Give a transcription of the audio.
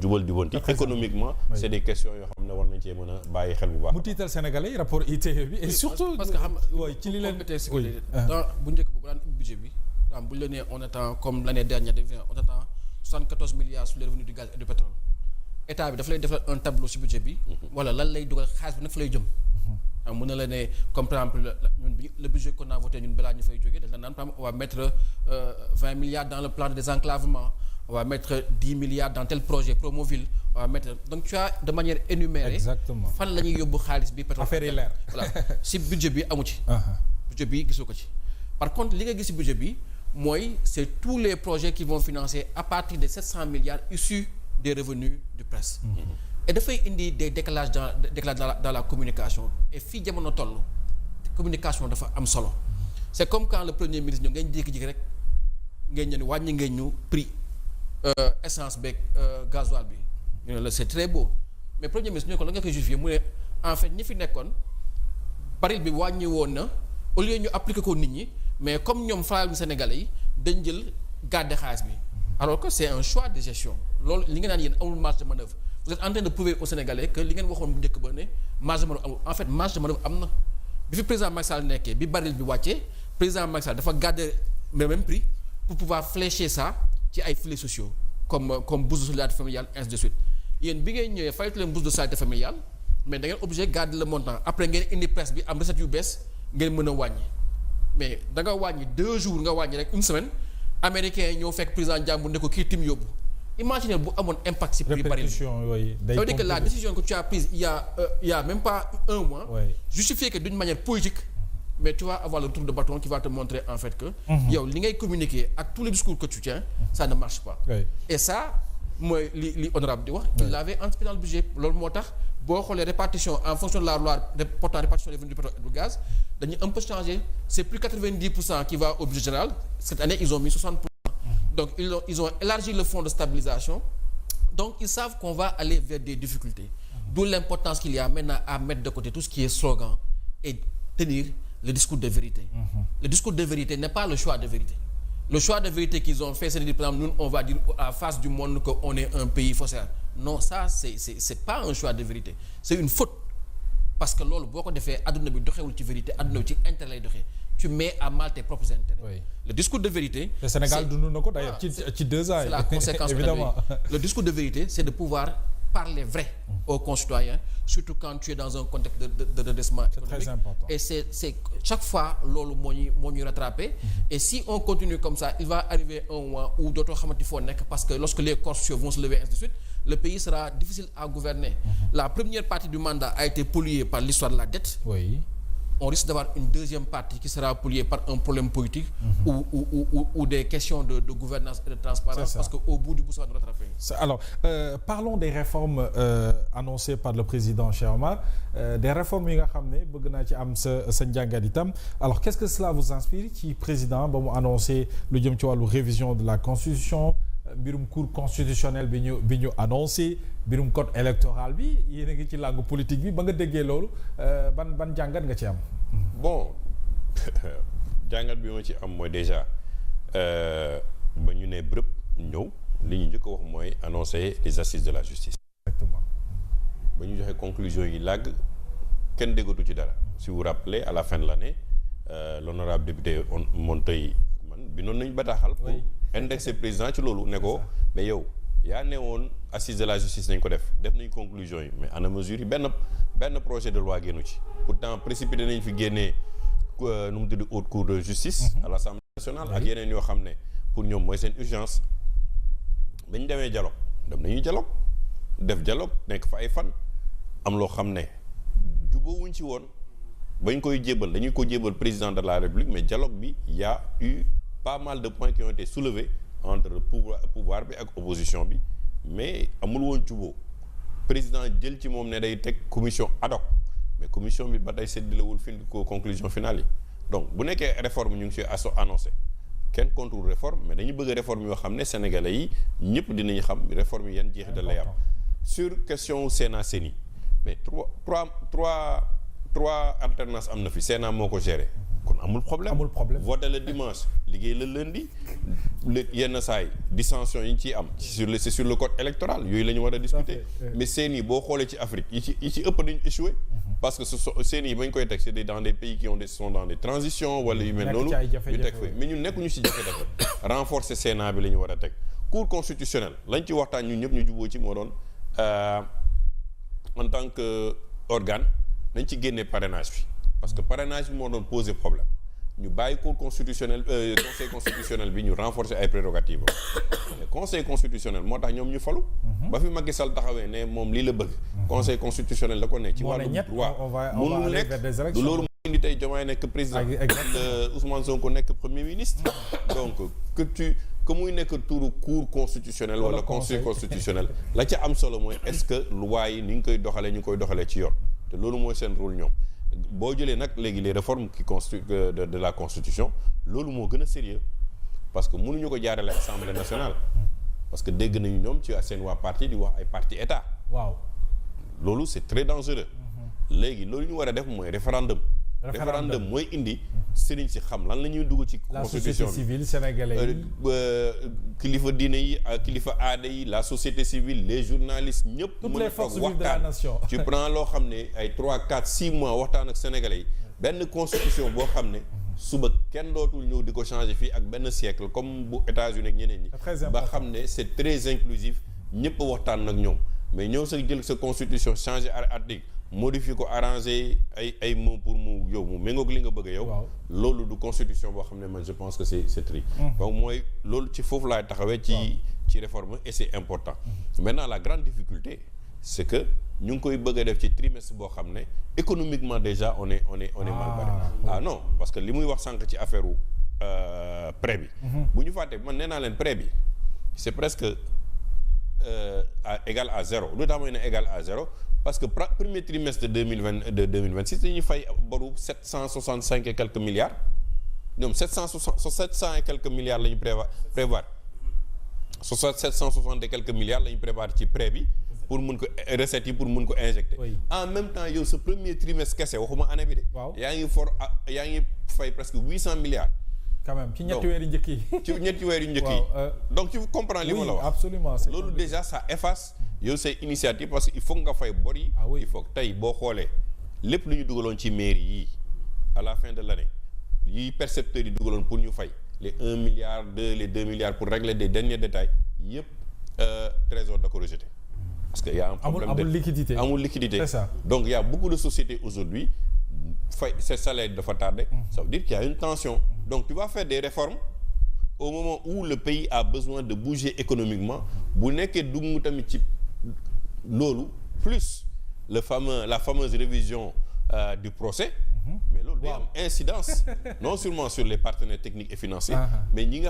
jubal jubanti économiquement c'est des questions yoo xam ne war nañ cee mën a bàyyi xel bu baax. mu tiital Sénégalais yi rapport ITIE bi et surtout parce que xam nga ci li leen dans bu njëkk bu daan budget bi bu ñu la nee on attend comme l'année dernière on attend 74 milliards sur les revenus du gaz et du pétrole état bi dafa lay defal un tableau ci budget bi wala lan lay dugal xaalis bi nag fa lay jëm mën na la ne comme par exemple ñun bi le budget qu'on a voté ñun balaa ñu fay jógee dañ la naan par exemple on va mettre 20 milliards dans le plan de désenclavement, on va mettre 10 milliards dans tel projet Promoville, on va mettre donc tu as de manière énumérée exactement fan la ñuy yóbbu xaalis bi pétrole affaire yi leer voilà si budget bi amu ci budget bi gisoo ko ci par contre li nga gis si budget bi mooy c'est tous les projets qui vont financer à partir de 700 milliards issus des revenus du presse et dafay indi des décalages dans la communication et fii jamono toll communication dafa am solo c'est comme quand le premier ministre ñu ngeen jékki-jékki rek ngeen ñëw wàññi ngeen ñu prix essence beeg gasoil bi ñu ne la c'est très beau mais premier ministre ñu ne ko la nga koy justifier mu ne en fait ñi fi nekkoon baril bi wàññi woon na au lieu ñu appliquer ko nit ñi mais comme ñoom faral Sénégalais yi dañ jël garder xaalis bi alors que c'est un choix de gestion loolu li nga naan yéen amul marge de manœuvre vous êtes en train de prouver aux Sénégalais que li ngeen waxoon bu njëkk ba ne marge de manœuvre amul en fait marge de manœuvre am na bi fi président Macky Sall nekkee bi baril bi wàccee président Macky Sall dafa garder le même prix pour pouvoir flécher ça ci ay filets sociaux comme bourse de solidarité familiale ainsi de suite yéen bi ngeen ñëwee fayatu leen bourse de solidarité familiale mais da ngeen obligé garder le montant après ngeen indi presse bi am recette yu bees ngeen mën a wàññi mais da nga wàññi 2 jours nga wàññi rek une semaine américain ñoo fekk président jàmbur ne ko kii tim yóbbu imaginez bu amoon impact ci prix baril bi ça veut dire que la décision que tu as prise il y a même pas un mois justifié que d'une manière politique mais tu vas avoir le tour de bâton qui va te montrer en fait que yow li ngay communiquer ak tous les discours que tu tiens ça ne marche pas et ça mooy li honorable di wax il l'avait anticipé dans le budget loolu moo tax boo xoolee répartition en fonction de la loi portant répartition des revenus du pétrole et du gaz dañuy un peu changer c'est plus 90% qui va au budget général cette année ils ont mis 60%. Donc ils ont élargi le fonds de stabilisation donc ils savent qu'on va aller vers des difficultés d'où l'importance qu'il y a maintenant à mettre de côté tout ce qui est slogan et tenir le discours de vérité le discours de vérité n'est pas le choix de vérité le choix de vérité qu'ils ont fait c'est de dire par exemple nous on va dire à la face du monde qu'on est un pays faussaire non ça c'est pas un choix de vérité c'est une faute parce que loolu boo ko defee adduna bi doxewul ci vérité adduna bi ci intérêt lay doxee tu mets à mal tes propres intérêts le discours de vérité le Sénégal dund na ko d'ailleurs ci 2 ans c'est la conséquence évidemment le discours de vérité c'est de pouvoir parler vrai aux concitoyens surtout quand tu es dans un contexte de redressement économique. C'est très important. Et c'est chaque fois loolu moo ñuy rattraper et si on continue comme ça il va arriver un mois où dootoo xamante foo nekk parce que lorsque les corps sociaux vont se lever ainsi de suite le pays sera difficile à gouverner la première partie du mandat a été polluée par l'histoire de la dette on risque d'avoir une deuxième partie qui sera polluée par un problème politique ou des questions de gouvernance et de transparence parce que au bout du bout ça va nous rattraper. Alors parlons des réformes annoncées par le président Cheikh Omar des réformes yi nga xam ne bëgg naa ci am sa njàngat itam alors qu'est-ce que cela vous inspire ci président ba mu annoncé lu jëm ci wàllu révision de la constitution mbirum cour constitutionnel bi ñu annoncé mbirum code électoral bi yéen a ngi ci langue politique bi ba nga déggee loolu ban jàngat nga ci am. bon jàngat bi ma ci am mooy déjà ba ñu ne bërëb ñëw li ñu njëkk a wax mooy annoncer les assises de la justice. Exactement. ba ñu joxe conclusion yi làgg kenn déggatu ci dara si vous vous rappelez à la fin de l'année l'honorable député Monteuil man bindoon nañu bataaxal pour indexer président ci loolu ne ko mais yow yaa ne woon assise de la justice nañ ko def nañ conclusion yi mais ana mesure yi benn projet de loi génnu ci pourtant précipité nañ fi génnee nu mu tudd haute cour de justice à l'Assemblée nationale ak yeneen yoo xam ne pour ñoom mooy seen urgence bañ demee dialogue dem nañuy dialogue nekk fa ay fan am loo xam ne jubóowuñ ci woon bañ koy jébal dañuy ko jébal président de la République mais dialogue bi y a eu pas mal de points qui ont été soulevés entre pouvoir bi ak opposition bi mais amul woon jubóo président jël ci moom ne day teg commission ad hoc mais commission bi ba tey séddalewul fin conclusion finale yi donc bu nekkee réforme ñu ngi ci annoncé kenn contre réforme mais dañu bëgg réforme yoo xam ne sénégalais yi ñëpp dinañu xam réforme yi yan jeexital lay am sur question Sénat CENI mais trois alternance am na fi Sénat moo ko géré kon amul problème vote le dimanche liggéey le lundi yenn saa yi dissension yi ñu ciy am c'est sur le code électoral yooyu la ñu war a discuter mais seen yi boo xoolee ci Afrique yi ci ëpp dañu échoué parce que seen yi bañ koy teg c'est dans des pays qui sont dans des transitions wala yu mel noonu ñu teg fa mais ñun nekkuñu ci jafe-jafe renforcer Sénat bi la ñu war a teg cour constitutionnelle lañ ci waxtaan ñun ñëpp ñu juboo ci moo doon en tant que organe nañ ci génnee parrainage bi parce que parrainage bi moo doon poser problème ñu bàyyi cour constitutionnel conseil constitutionnel bi ñu renforcer ay prérogatives mais conseil constitutionnel moo tax ñoom ñu falu ba fi Macky Sall taxawee ne moom lii la bëgg conseil constitutionnel la ko ne ci wàllu droit mënul nekk du loolu moo indi tey Diomaye nekk président Ousmane Sonko nekk premier ministre donc que muy nekk turu cour constitutionnel wala conseil constitutionnel la ca am solo mooy est-ce que loi yi ni ñu koy doxalee ñu koy doxalee ci yoon te loolu mooy seen rôle ñoom boo jëlee nag léegi les réformes qui constituent de la constitution loolu moo gën a sérieux parce que mënuñu ko jaarale assemblée nationale parce que dégg nañu ñoom ci seen waa parti di wax ay parti état waaw loolu c'est très dangereux léegi loolu ñu war a def mooy référendum mooy indi sëriñ si xam lan la ñuy dugg ci constitution bi la société civile sénégalaise yi kilifa diine yi ak kilifa aada yi la société civile les journalistes ñëpp toutes les forces vives de la nation tu prends loo xam ne ay 3 4 6 mois waxtaan ak sénégalais yi benn constitution boo xam ne suba kenn dootul ñëw di ko changer fii ak benn siècle comme bu États-Unis ak ñeneen ñi ba xam ne c'est très inclusif ñëpp waxtaan nag ñoom mais ñëw sa jël sa constitution changer article modifier ko arranger ay mots pour mu yow mu méngoog li nga bëgg yow loolu du constitution boo xam ne man je pense que c'est tri donc mooy loolu ci foofu laay taxawee ci réforme et c'est important maintenant la grande difficulté c'est que ñu ngi koy bëgg a def ci trimestre boo xam ne économiquement déjà on est mal barré non parce que li muy wax sànq ci affaire u prêt bi bu ñu fàtte man nee naa leen prêt bi c'est presque égal à zéro lu tax mooy ne égal à zéro parce que premier trimestre de 2026 dañuy fay boru 765 et quelques milliards ñoom 700 et quelques milliards la ñu prévoir 760 et quelques milliards la ñu prévoir ci prêt bi pour mun ko recettes yi pour mun ko injecter en même temps yow sa premier trimestre kese waxuma année bi de yaa ngi fay presque 800 milliards quand même ci ñetti weer yu njëkk yi donc tu comprends li ma la wax absolument loolu déjà ça efface yow say initiative parce que il faut nga fay bor yi il faut tey boo xoolee lépp lu ñu dugaloon ci mairie yii à la fin de l'année yi percepteurs yi dugaloon pour ñu fay les 1 milliard les 2 milliards pour régler des derniers détails yëpp trésor da ko rejeté parce que y a un problème amul liquidité c'est ça. Donc il y a beaucoup de sociétés aujourd'hui ces salaires dafa tardé ça veut dire qu'il y a une tension donc tu vas faire des réformes au moment où le pays a besoin de bouger économiquement bu nekkee dugg tamit ci loolu plus la fameuse révision du procès mais loolu day am incidence non seulement sur les partenaires techniques et financiers mais ñi nga